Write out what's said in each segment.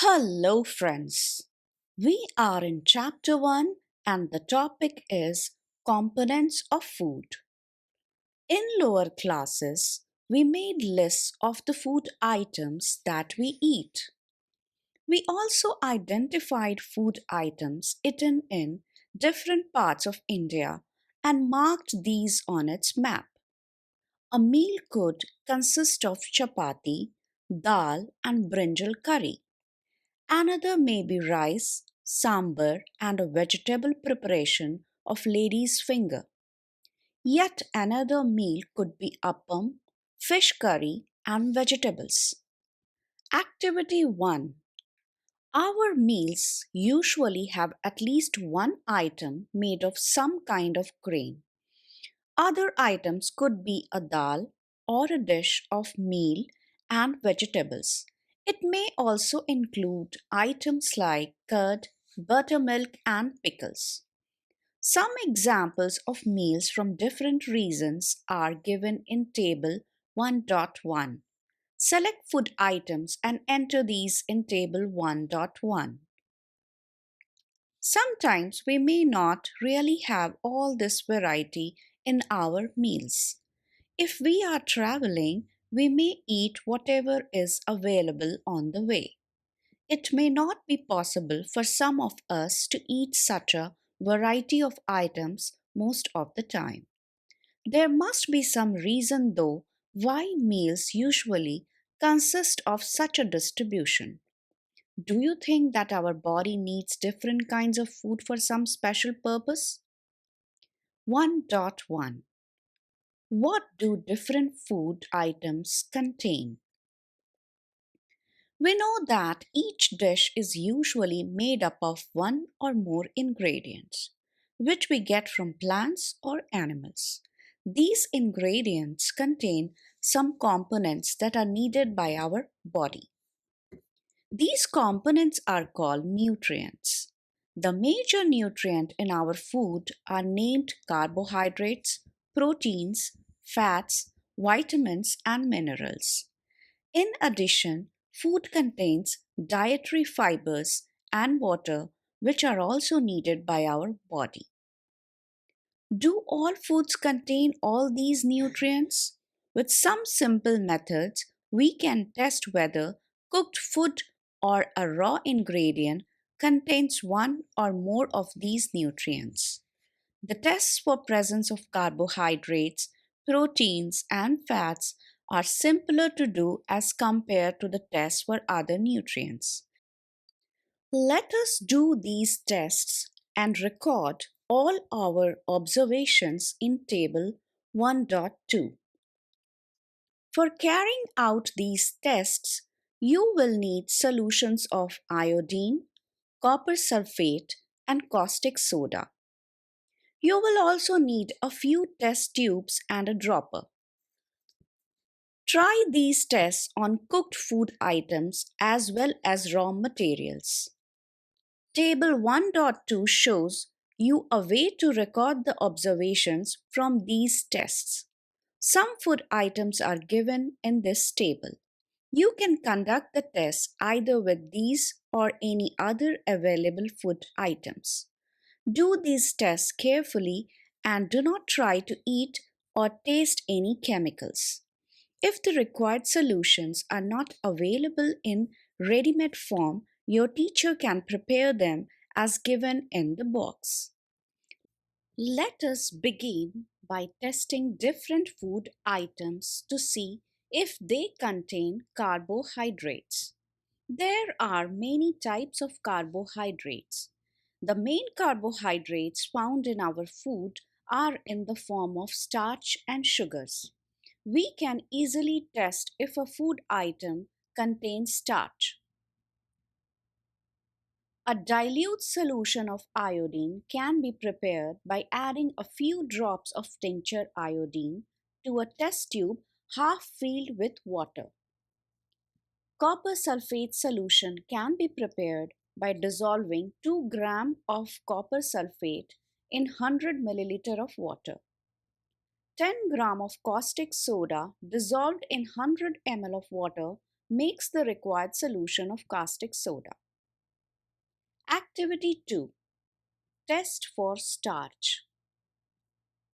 Hello, friends. We are in chapter 1, and the topic is components of food. In lower classes, we made lists of the food items that we eat. We also identified food items eaten in different parts of India and marked these on its map. A meal could consist of chapati, dal, and brinjal curry. Another may be rice, sambar, and a vegetable preparation of lady's finger. Yet another meal could be appam, fish curry, and vegetables. Activity 1. Our meals usually have at least one item made of some kind of grain. Other items could be a dal or a dish of meal and vegetables. It may also include items like curd, buttermilk, and pickles. Some examples of meals from different regions are given in Table 1.1. Select food items and enter these in Table 1.1. Sometimes we may not really have all this variety in our meals. If we are traveling, we may eat whatever is available on the way. It may not be possible for some of us to eat such a variety of items most of the time. There must be some reason, though, why meals usually consist of such a distribution. Do you think that our body needs different kinds of food for some special purpose? 1.1. What do different food items contain? We know that each dish is usually made up of one or more ingredients, which we get from plants or animals. These ingredients contain some components that are needed by our body. These components are called nutrients. The major nutrients in our food are named carbohydrates, proteins, fats, vitamins, and minerals. In addition, food contains dietary fibers and water, which are also needed by our body. Do all foods contain all these nutrients? With some simple methods, we can test whether cooked food or a raw ingredient contains one or more of these nutrients. The tests for presence of carbohydrates, proteins, and fats are simpler to do as compared to the tests for other nutrients. Let us do these tests and record all our observations in Table 1.2. For carrying out these tests, you will need solutions of iodine, copper sulfate, and caustic soda. You will also need a few test tubes and a dropper. Try these tests on cooked food items as well as raw materials. Table 1.2 shows you a way to record the observations from these tests. Some food items are given in this table. You can conduct the test either with these or any other available food items. Do these tests carefully and do not try to eat or taste any chemicals. If the required solutions are not available in ready-made form, your teacher can prepare them as given in the box. Let us begin by testing different food items to see if they contain carbohydrates. There are many types of carbohydrates. The main carbohydrates found in our food are in the form of starch and sugars. We can easily test if a food item contains starch. A dilute solution of iodine can be prepared by adding a few drops of tincture iodine to a test tube half filled with water. Copper sulfate solution can be prepared by dissolving 2 grams of copper sulfate in 100 milliliter of water. 10 grams of caustic soda dissolved in 100 ml of water makes the required solution of caustic soda. Activity 2. Test for starch.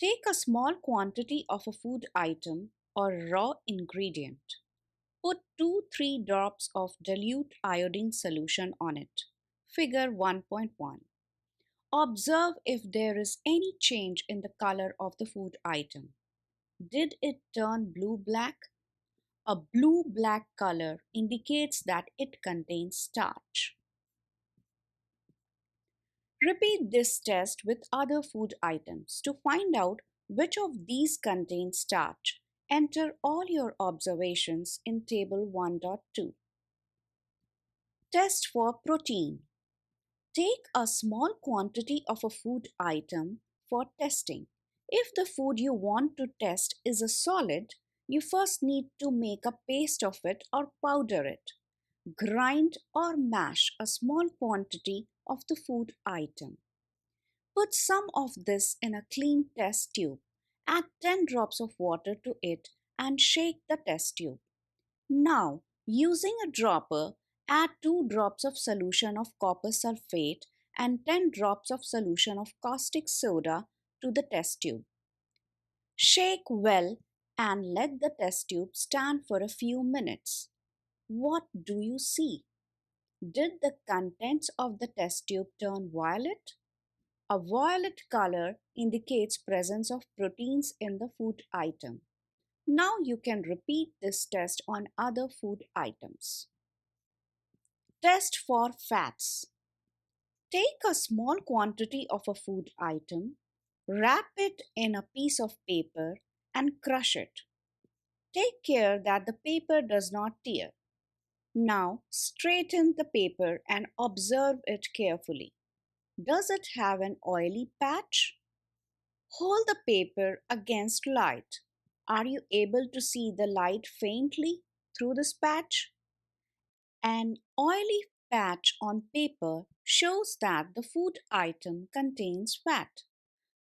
Take a small quantity of a food item or raw ingredient. Put 2-3 drops of dilute iodine solution on it. Figure 1.1. Observe if there is any change in the color of the food item. Did it turn blue-black? A blue-black color indicates that it contains starch. Repeat this test with other food items to find out which of these contain starch. Enter all your observations in Table 1.2. Test for protein. Take a small quantity of a food item for testing. If the food you want to test is a solid, you first need to make a paste of it or powder it. Grind or mash a small quantity of the food item. Put some of this in a clean test tube. Add 10 drops of water to it and shake the test tube. Now, using a dropper, add 2 drops of solution of copper sulfate and 10 drops of solution of caustic soda to the test tube. Shake well and let the test tube stand for a few minutes. What do you see? Did the contents of the test tube turn violet? A violet color indicates presence of proteins in the food item. Now you can repeat this test on other food items. Test for fats. Take a small quantity of a food item, wrap it in a piece of paper and crush it. Take care that the paper does not tear. Now straighten the paper and observe it carefully. Does it have an oily patch? Hold the paper against light. Are you able to see the light faintly through this patch? An oily patch on paper shows that the food item contains fat.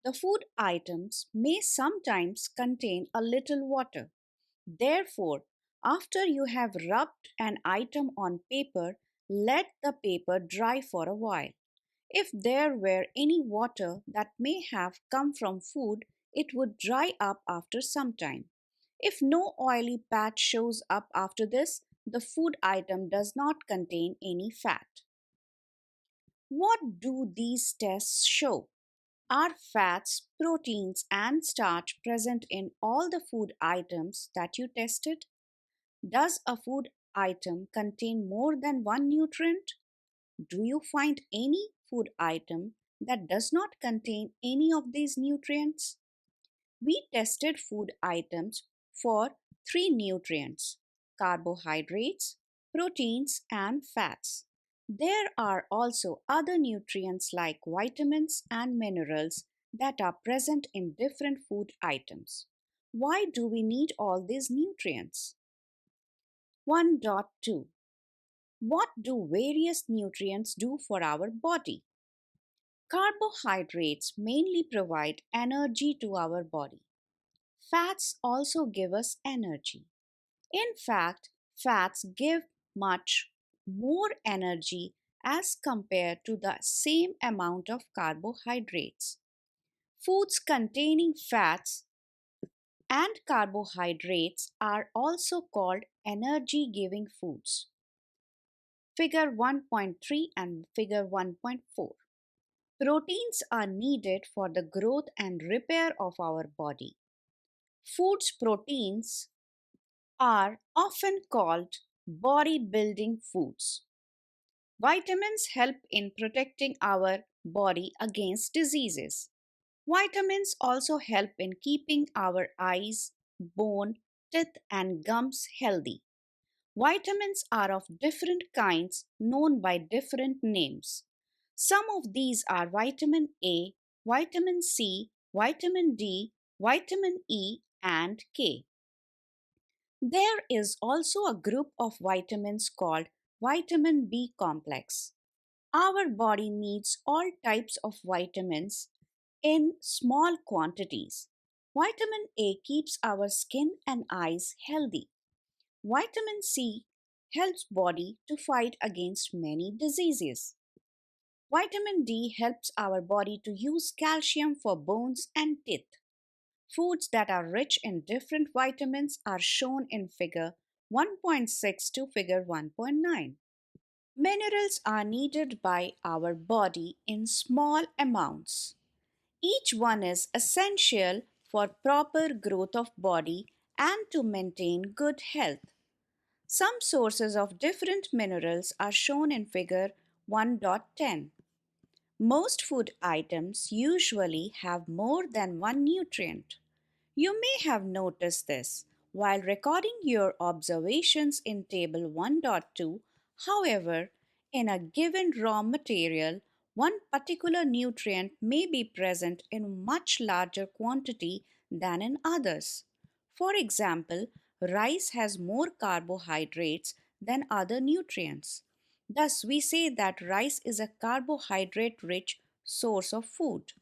The food items may sometimes contain a little water. Therefore, after you have rubbed an item on paper, let the paper dry for a while. If there were any water that may have come from food, it would dry up after some time. If no oily patch shows up after this, the food item does not contain any fat. What do these tests show? Are fats, proteins, and starch present in all the food items that you tested? Does a food item contain more than one nutrient? Do you find any food item that does not contain any of these nutrients? We tested food items for 3 nutrients: carbohydrates, proteins, and fats. There are also other nutrients like vitamins and minerals that are present in different food items. Why do we need all these nutrients? 1.2. What do various nutrients do for our body? Carbohydrates mainly provide energy to our body. Fats also give us energy. In fact, fats give much more energy as compared to the same amount of carbohydrates. Foods containing fats and carbohydrates are also called energy-giving foods. Figure 1.3 and Figure 1.4. Proteins are needed for the growth and repair of our body. Foods proteins are often called body-building foods. Vitamins help in protecting our body against diseases. Vitamins also help in keeping our eyes, bone, teeth, and gums healthy. Vitamins are of different kinds known by different names. Some of these are vitamin A, vitamin C, vitamin D, vitamin E, and K. There is also a group of vitamins called vitamin B complex. Our body needs all types of vitamins in small quantities. Vitamin A keeps our skin and eyes healthy. Vitamin C helps body to fight against many diseases. Vitamin D helps our body to use calcium for bones and teeth. Foods that are rich in different vitamins are shown in figure 1.6 to figure 1.9. Minerals are needed by our body in small amounts. Each one is essential for proper growth of body and to maintain good health. Some sources of different minerals are shown in figure 1.10. Most food items usually have more than one nutrient. You may have noticed this while recording your observations in Table 1.2. However, in a given raw material, one particular nutrient may be present in much larger quantity than in others. For example, rice has more carbohydrates than other nutrients. Thus, we say that rice is a carbohydrate rich source of food.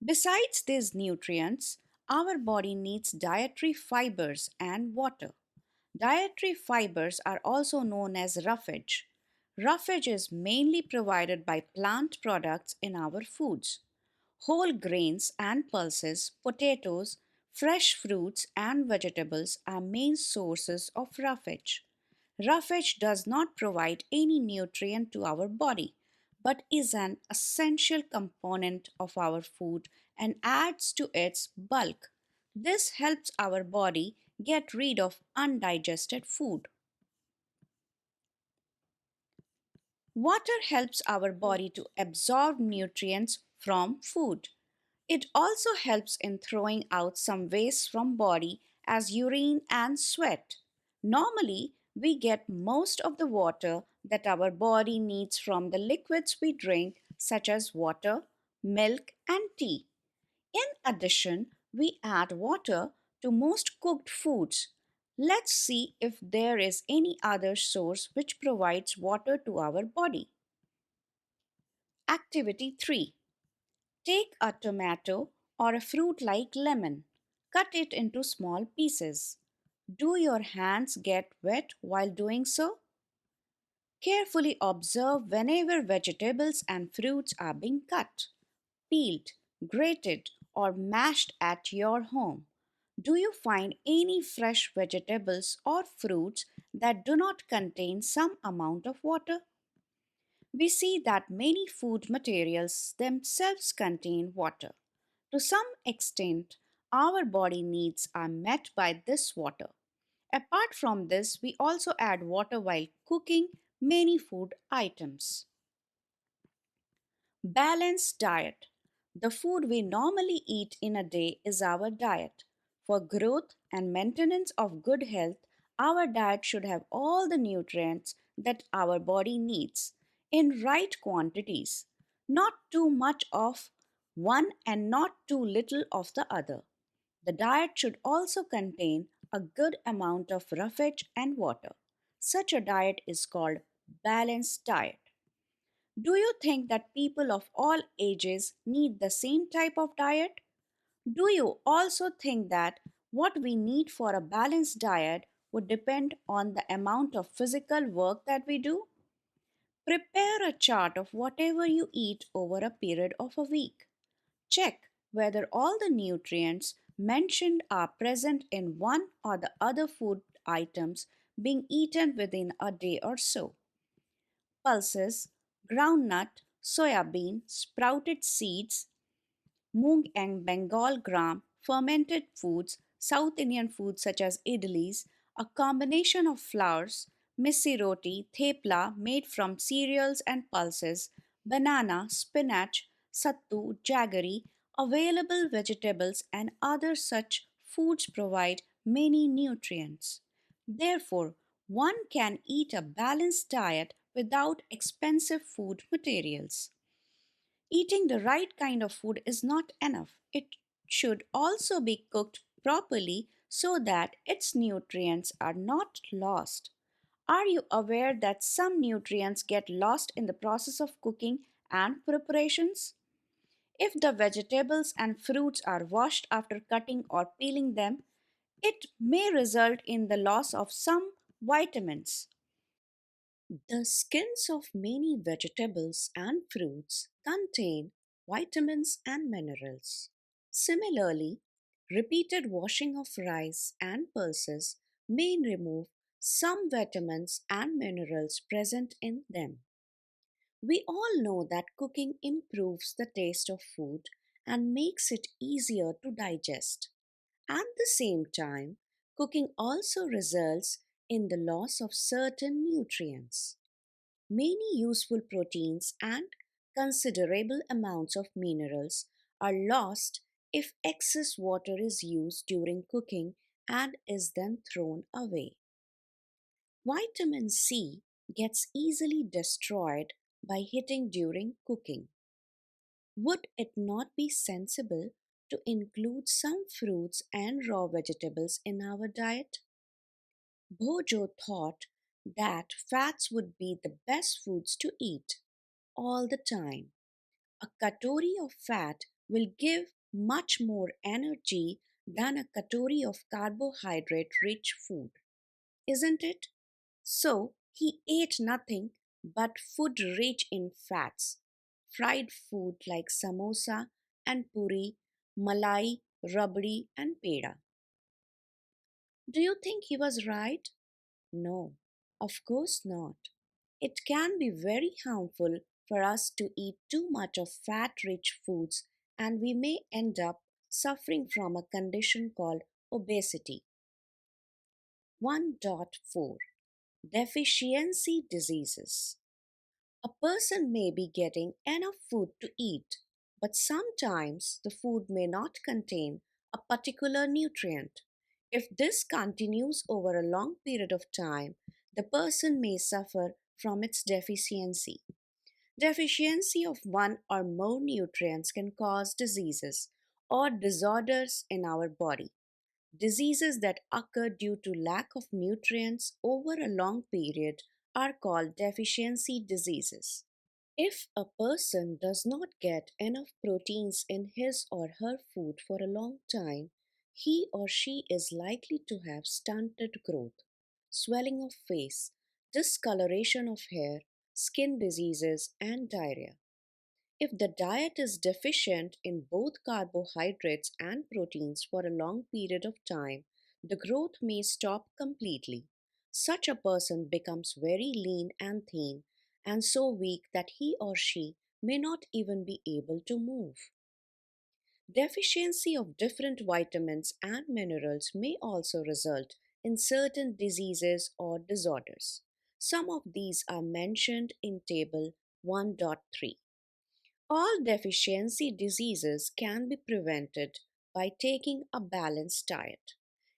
Besides these nutrients, our body needs dietary fibers and water. Dietary fibers are also known as roughage. Roughage is mainly provided by plant products in our foods. Whole grains and pulses, potatoes, fresh fruits, and vegetables are main sources of roughage. Roughage does not provide any nutrient to our body, but is an essential component of our food and adds to its bulk. This helps our body get rid of undigested food. Water helps our body to absorb nutrients from food. It also helps in throwing out some waste from body as urine and sweat. Normally, we get most of the water that our body needs from the liquids we drink such as water, milk and tea. In addition, we add water to most cooked foods. Let's see if there is any other source which provides water to our body. Activity 3. Take a tomato or a fruit like lemon. Cut it into small pieces. Do your hands get wet while doing so? Carefully observe whenever vegetables and fruits are being cut, peeled, grated, or mashed at your home. Do you find any fresh vegetables or fruits that do not contain some amount of water? We see that many food materials themselves contain water. To some extent, our body needs are met by this water. Apart from this, we also add water while cooking many food items. Balanced diet. The food we normally eat in a day is our diet. For growth and maintenance of good health, our diet should have all the nutrients that our body needs in right quantities, not too much of one and not too little of the other. The diet should also contain a good amount of roughage and water. Such a diet is called balanced diet. Do you think that people of all ages need the same type of diet? Do you also think that what we need for a balanced diet would depend on the amount of physical work that we do? Prepare a chart of whatever you eat over a period of a week. Check whether all the nutrients mentioned are present in one or the other food items being eaten within a day or so. Pulses, groundnut, soya bean, sprouted seeds, moong and Bengal gram, fermented foods, South Indian foods such as idlis, a combination of flours, missi roti, thepla made from cereals and pulses, banana, spinach, sattu, jaggery, available vegetables and other such foods provide many nutrients. Therefore, one can eat a balanced diet without expensive food materials. Eating the right kind of food is not enough. It should also be cooked properly so that its nutrients are not lost. Are you aware that some nutrients get lost in the process of cooking and preparations? If the vegetables and fruits are washed after cutting or peeling them, it may result in the loss of some Vitamins. The skins of many vegetables and fruits contain vitamins and minerals. Similarly, repeated washing of rice and pulses may remove some vitamins and minerals present in them. We all know that cooking improves the taste of food and makes it easier to digest. At the same time, cooking also results in the loss of certain nutrients. Many useful proteins and considerable amounts of minerals are lost if excess water is used during cooking and is then thrown away. Vitamin C gets easily destroyed by heating during cooking. Would it not be sensible to include some fruits and raw vegetables in our diet? Bojo thought that fats would be the best foods to eat all the time. A katori of fat will give much more energy than a katori of carbohydrate rich food, isn't it? So he ate nothing but food rich in fats, fried food like samosa and puri, malai, rabdi, and peda. Do you think he was right? No, of course not. It can be very harmful for us to eat too much of fat rich foods, and we may end up suffering from a condition called obesity. 1.4 Deficiency diseases. A person may be getting enough food to eat, but sometimes the food may not contain a particular nutrient. If this continues over a long period of time, the person may suffer from its deficiency. Deficiency of one or more nutrients can cause diseases or disorders in our body. Diseases that occur due to lack of nutrients over a long period are called deficiency diseases. If a person does not get enough proteins in his or her food for a long time, he or she is likely to have stunted growth, swelling of face, discoloration of hair, skin diseases, and diarrhea. If the diet is deficient in both carbohydrates and proteins for a long period of time, the growth may stop completely. Such a person becomes very lean and thin and so weak that he or she may not even be able to move. Deficiency of different vitamins and minerals may also result in certain diseases or disorders. Some of these are mentioned in Table 1.3. All deficiency diseases can be prevented by taking a balanced diet.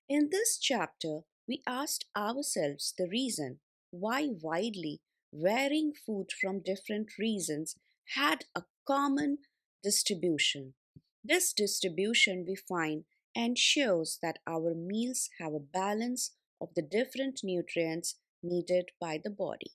In this chapter, we asked ourselves the reason why widely varying food from different regions had a common distribution. This distribution we find ensures that our meals have a balance of the different nutrients needed by the body.